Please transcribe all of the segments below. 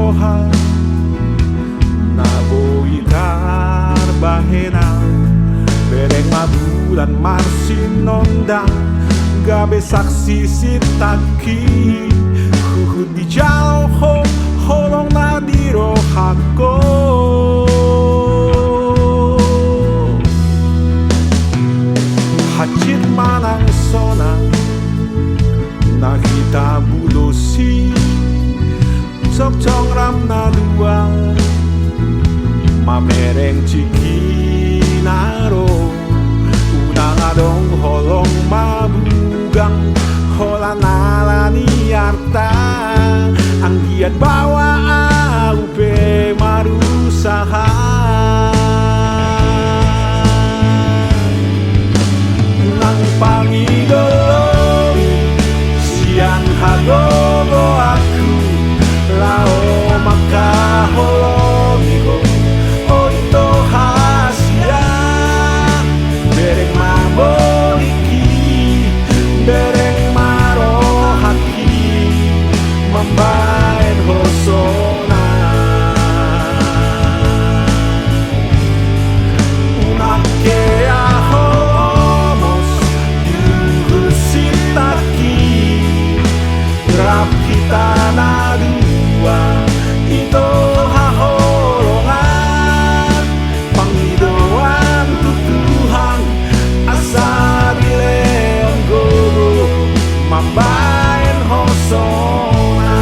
roha naboitar bahena bereng mabulan marsin nondang gabe saksi sitaki huhut di jauh holong na di rohako hacit manang sona nakita budosi sok cong ram na dua mamereng ciki naro unang adong holong mabugang hola nalani arta anggian bawa aupe marusaha nang pangidoloi sian hagogo aku lao makaholongigo oito hasia bereng maboliki bereng marohaki membain hosona unake ahomos yuhusitaki rap kita na dua ito haholongan pangidoan tutuhan asa di leon gogo mambain hosona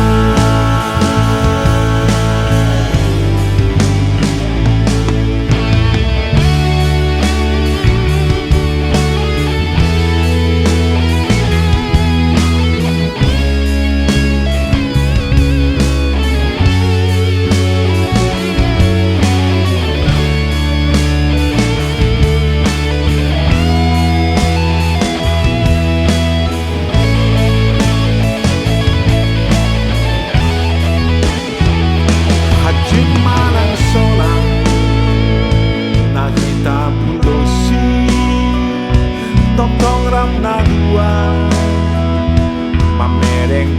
tong ram na dua mamereng